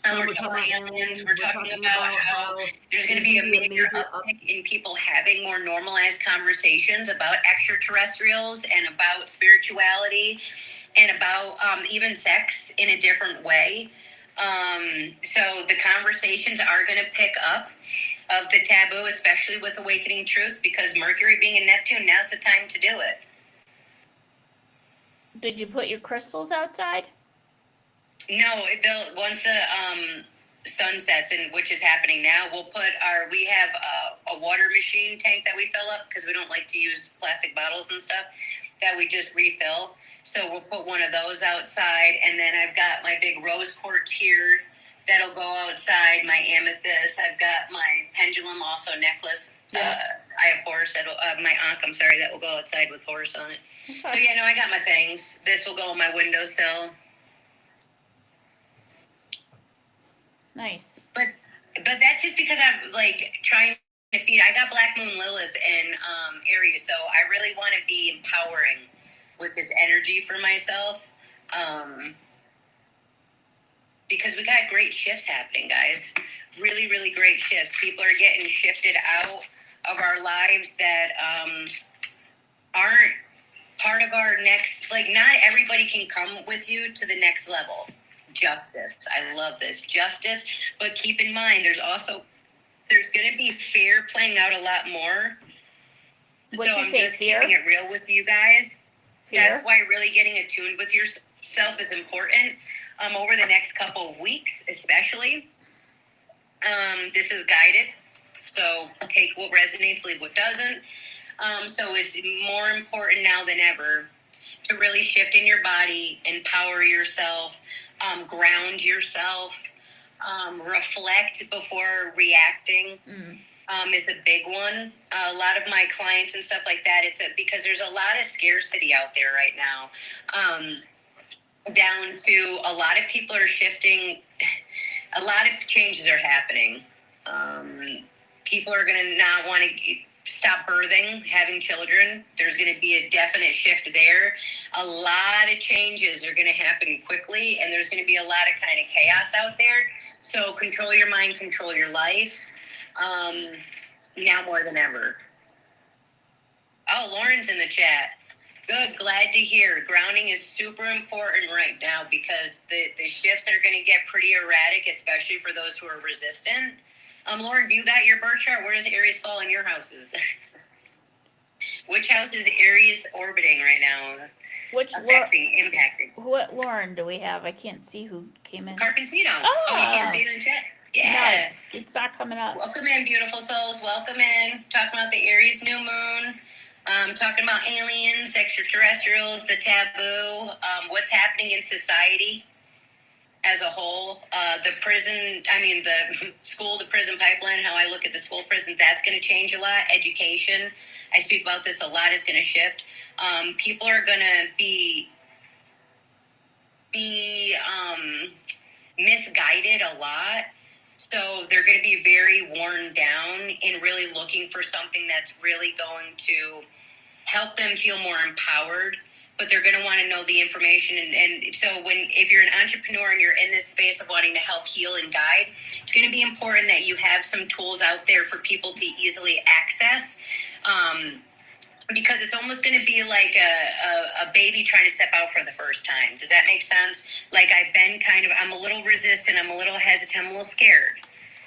We're talking about aliens. We're talking about how there's going to be a major uptick in people having more normalized conversations about extraterrestrials and about spirituality and about even sex in a different way. So the conversations are going to pick up of the taboo, especially with Awakening Truths, because Mercury being in Neptune, now's the time to do it. Did you put your crystals outside? No, once the sun sets, and which is happening now, we have a water machine tank that we fill up because we don't like to use plastic bottles and stuff that we just refill. So we'll put one of those outside, and then I've got my big rose quartz here that'll go outside, my amethyst. I've got my pendulum, also necklace. Yeah. I have horse, my ankh, I'm sorry, that will go outside with horse on it. Okay. So yeah, no, I got my things. This will go on my windowsill. Nice. But that's just because I'm like trying to feed. I got Black Moon Lilith in Aries, so I really want to be empowering with this energy for myself. Because we got great shifts happening, guys. Really, really great shifts. People are getting shifted out of our lives that aren't part of our next, like not everybody can come with you to the next level. Justice. I love this. Justice. But keep in mind, there's going to be fear playing out a lot more. What'd so you I'm say, just fear? keeping it real with you guys. Fear? That's why really getting attuned with yourself is important. Over the next couple of weeks, especially. This is guided. So take what resonates, leave what doesn't. So it's more important now than ever to really shift in your body, empower yourself, ground yourself, reflect before reacting is a big one. A lot of my clients and stuff like that, because there's a lot of scarcity out there right now. Down to a lot of people are shifting. A lot of changes are happening. People are going to not want to stop birthing, having children. There's going to be a definite shift there. A lot of changes are going to happen quickly, and there's going to be a lot of kind of chaos out there. So control your mind, control your life. Now more than ever. Oh, Lauren's in the chat. Good, glad to hear. Grounding is super important right now because the shifts are going to get pretty erratic, especially for those who are resistant. Lauren, do you got your birth chart? Where does Aries fall in your houses? Which house is Aries orbiting right now? Impacting? What Lauren do we have? I can't see who came in. Carpentino. Oh, you can't see it in the chat? Yeah. No, it's not coming up. Welcome in, beautiful souls. Welcome in. Talking about the Aries new moon. Talking about aliens, extraterrestrials, the taboo, what's happening in society as a whole. The school to prison pipeline, how I look at the school prison, that's going to change a lot. Education, I speak about this a lot, is going to shift. People are going to be be misguided a lot. So they're going to be very worn down and really looking for something that's really going to help them feel more empowered. But they're going to want to know the information. And so if you're an entrepreneur and you're in this space of wanting to help heal and guide, it's going to be important that you have some tools out there for people to easily access. Because it's almost going to be like a baby trying to step out for the first time. Does that make sense? Like I'm a little resistant, I'm a little hesitant, I'm a little scared.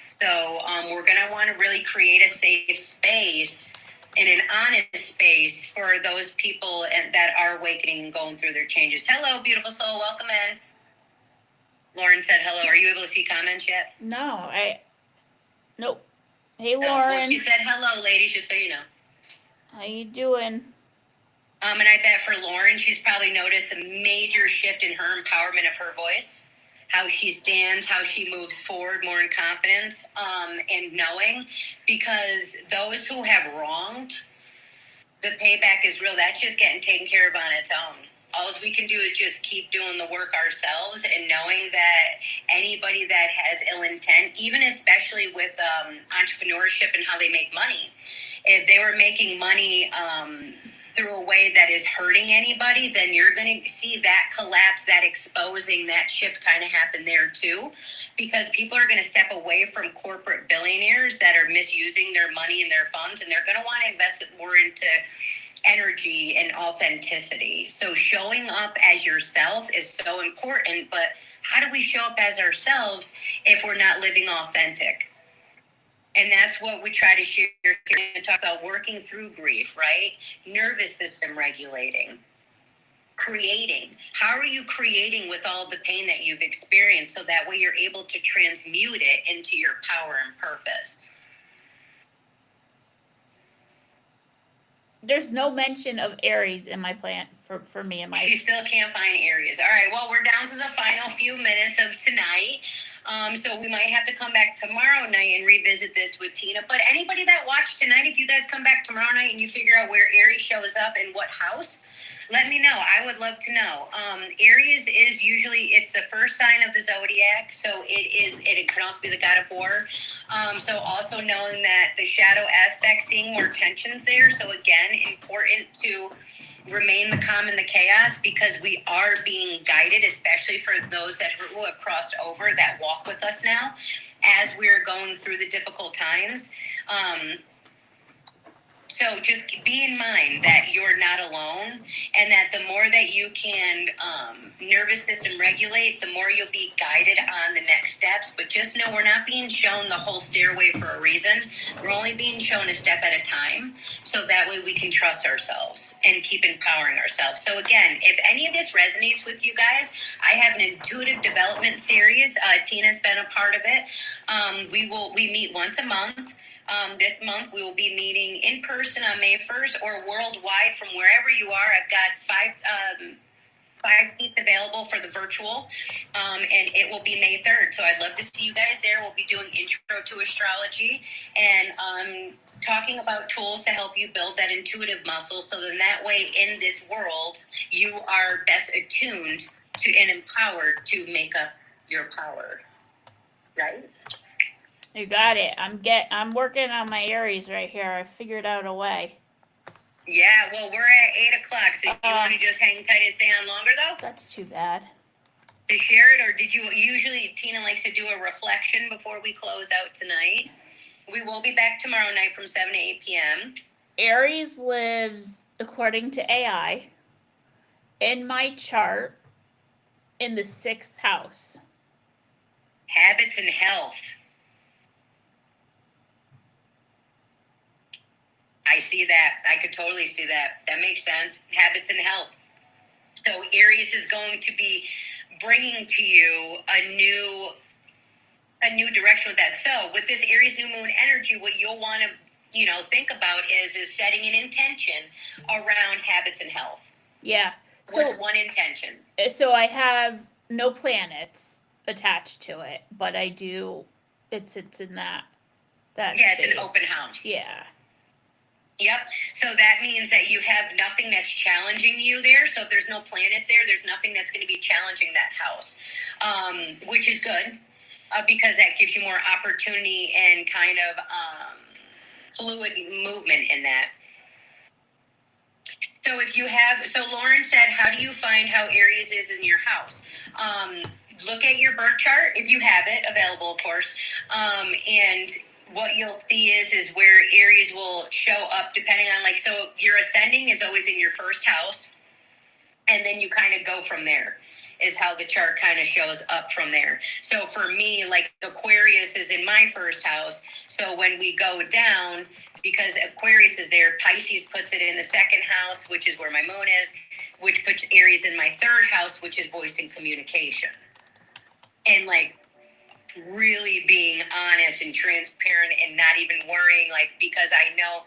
So we're going to want to really create a safe space and an honest space for those people that are awakening and going through their changes. Hello, beautiful soul. Welcome in. Lauren said hello. Are you able to see comments yet? No, nope. Hey, Oh, Lauren. well, she said hello, ladies, just so you know. How you doing? And I bet for Lauren, she's probably noticed a major shift in her empowerment of her voice, how she stands, how she moves forward more in confidence, and knowing, because those who have wronged, the payback is real. That's just getting taken care of on its own. All we can do is just keep doing the work ourselves and knowing that anybody that has ill intent, even especially with entrepreneurship and how they make money, if they were making money through a way that is hurting anybody, then you're going to see that collapse, that exposing, that shift kind of happen there too, because people are going to step away from corporate billionaires that are misusing their money and their funds, and they're going to want to invest it more into energy and authenticity. So showing up as yourself is so important, but how do we show up as ourselves if we're not living authentic? And that's what we try to share and talk about, working through grief, right? Nervous system regulating, creating. How are you creating with all the pain that you've experienced so that way you're able to transmute it into your power and purpose? There's no mention of Aries in my plan for me and my. She still can't find Aries. All right, well, we're down to the final few minutes of tonight. So we might have to come back tomorrow night and revisit this with Tina. But anybody that watched tonight, if you guys come back tomorrow night and you figure out where Aries shows up in what house, let me know. I would love to know. Aries is usually, it's the first sign of the zodiac. So it can also be the god of war. So also knowing that the shadow aspect, seeing more tensions there. So again, important to remain the calm in the chaos, because we are being guided, especially for those who have crossed over, that walk with us now as we're going through the difficult times. So just be in mind that you're not alone, and that the more that you can nervous system regulate, the more you'll be guided on the next steps. But just know we're not being shown the whole stairway for a reason. We're only being shown a step at a time, so that way we can trust ourselves and keep empowering ourselves. So again, if any of this resonates with you guys, I have an intuitive development series. Tina's been a part of it. We meet once a month. This month we will be meeting in person on May 1st, or worldwide from wherever you are. I've got five seats available for the virtual, and it will be May 3rd. So I'd love to see you guys there. We'll be doing intro to astrology and talking about tools to help you build that intuitive muscle. So then that way in this world, you are best attuned to and empowered to make up your power, right? You got it. I'm working on my Aries right here. I figured out a way. Yeah, well, we're at 8 o'clock, so you want to just hang tight and stay on longer, though? That's too bad. To share it, or did you usually, Tina likes to do a reflection before we close out tonight? We will be back tomorrow night from 7 to 8 p.m. Aries lives, according to AI, in my chart in the 6th house. Habits and health. I see that. I could totally see that. That makes sense. Habits and health. So Aries is going to be bringing to you a new direction with that. So with this Aries new moon energy, what you'll want to, think about is setting an intention around habits and health. Yeah. What's one intention? So I have no planets attached to it, but I do. It sits in that. Yeah, space. it's an open house. Yeah. Yep. So that means that you have nothing that's challenging you there. So if there's no planets there, there's nothing that's going to be challenging that house, which is good because that gives you more opportunity and kind of fluid movement in that. So if you have, so Lauren said, how do you find how Aries is in your house? Look at your birth chart if you have it available, of course, and what you'll see is where Aries will show up depending on, like, so your ascending is always in your first house, and then you kind of go from there is how the chart kind of shows up from there. So for me, like, Aquarius is in my first house. So when we go down, because Aquarius is there, Pisces puts it in the second house, which is where my moon is, which puts Aries in my third house, which is voice and communication. And, like, really being honest and transparent and not even worrying, like, because I know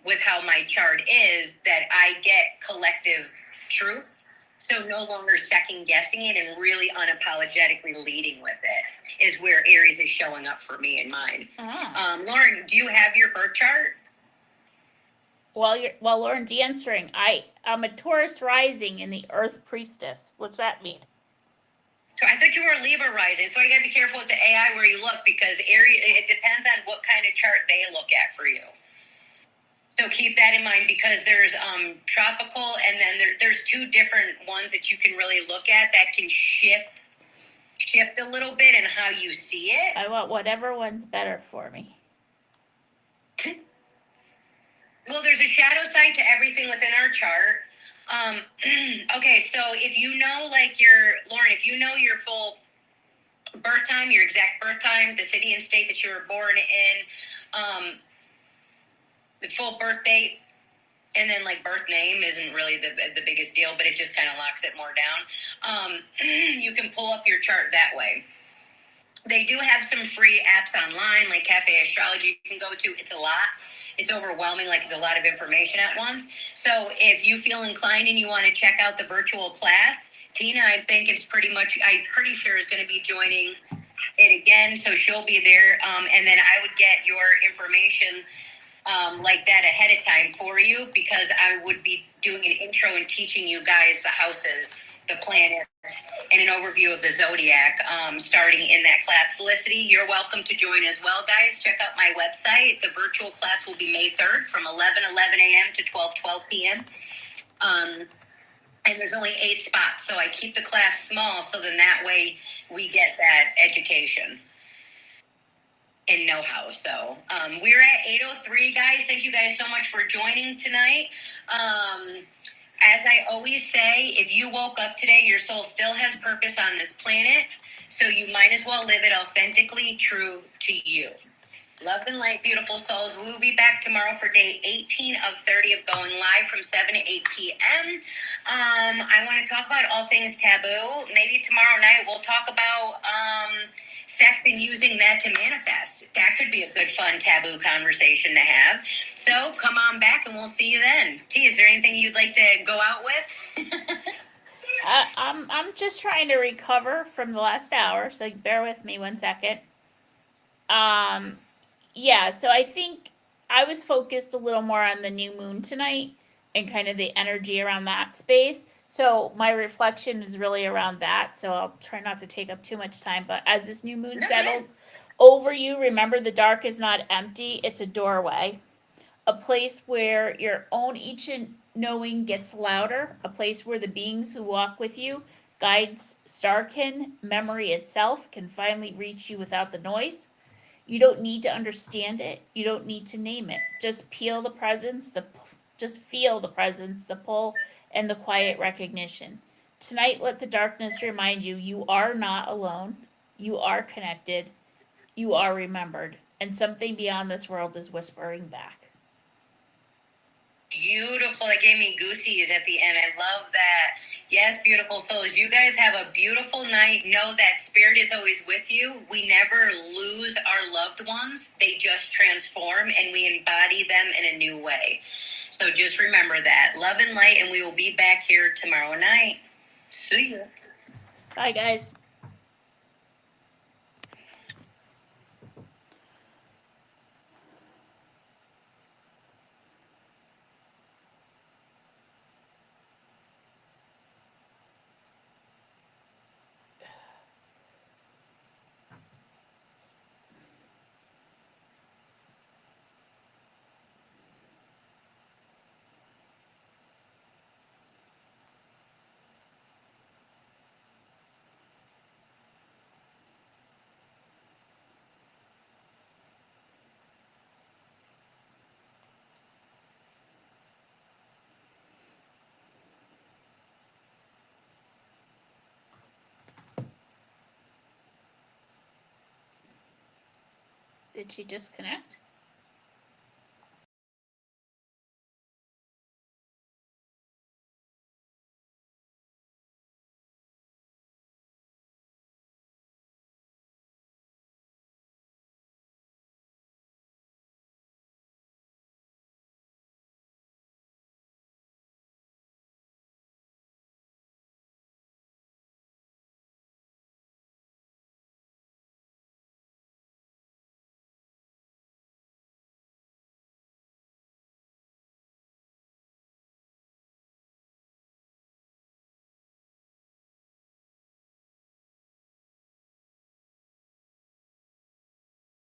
with how my chart is that I get collective truth. So no longer second guessing it and really unapologetically leading with it is where Aries is showing up for me in mine. Lauren, do you have your birth chart? While Lauren's answering, I'm a Taurus rising in the Earth Priestess. What's that mean? So I thought you were a Libra rising, so I got to be careful with the AI where you look, because Aries, it depends on what kind of chart they look at for you. So keep that in mind, because there's tropical, and then there's two different ones that you can really look at that can shift a little bit in how you see it. I want whatever one's better for me. Well, there's a shadow side to everything within our chart. Okay, so if you know, like, Lauren, if you know your full birth time, your exact birth time, the city and state that you were born in, the full birth date, and then, like, birth name isn't really the biggest deal, but it just kind of locks it more down. You can pull up your chart that way. They do have some free apps online, like Cafe Astrology you can go to. It's a lot. It's overwhelming, like, it's a lot of information at once. So if you feel inclined and you want to check out the virtual class, Tina, I think I'm pretty sure is going to be joining it again. So she'll be there. And then I would get your information like that ahead of time for you, because I would be doing an intro and teaching you guys the houses, the planets, and an overview of the zodiac starting in that class. Felicity, you're welcome to join as well, guys. Check out my website. The virtual class will be May 3rd from 11 a.m. to 12 p.m. And there's only 8 spots, so I keep the class small, so then that way we get that education and know-how. So we're at 8:03, guys. Thank you guys so much for joining tonight. As I always say, if you woke up today, your soul still has purpose on this planet, so you might as well live it authentically true to you. Love and light, beautiful souls. We will be back tomorrow for day 18 of 30 of going live from 7 to 8 p.m. I want to talk about all things taboo. Maybe tomorrow night we'll talk about sex and using that to manifest. That could be a good, fun, taboo conversation to have. So come on back and we'll see you then. T, is there anything you'd like to go out with? I'm just trying to recover from the last hour, so bear with me 1 second. Yeah, so I think I was focused a little more on the new moon tonight and kind of the energy around that space. So my reflection is really around that. So I'll try not to take up too much time. But as this new moon settles over you, remember the dark is not empty. It's a doorway, a place where your own ancient knowing gets louder, a place where the beings who walk with you, guides, Starkin, memory itself, can finally reach you without the noise. You don't need to understand it. You don't need to name it. Just feel the presence, the pull, and the quiet recognition. Tonight, let the darkness remind you, you are not alone. You are connected. You are remembered. And something beyond this world is whispering back. Beautiful. That gave me goosies at the end. I love that. Yes, beautiful souls. You guys have a beautiful night. Know that spirit is always with you. We never lose our loved ones. They just transform and we embody them in a new way. So just remember that. Love and light, and we will be back here tomorrow night. See ya. Bye, guys. Did she disconnect?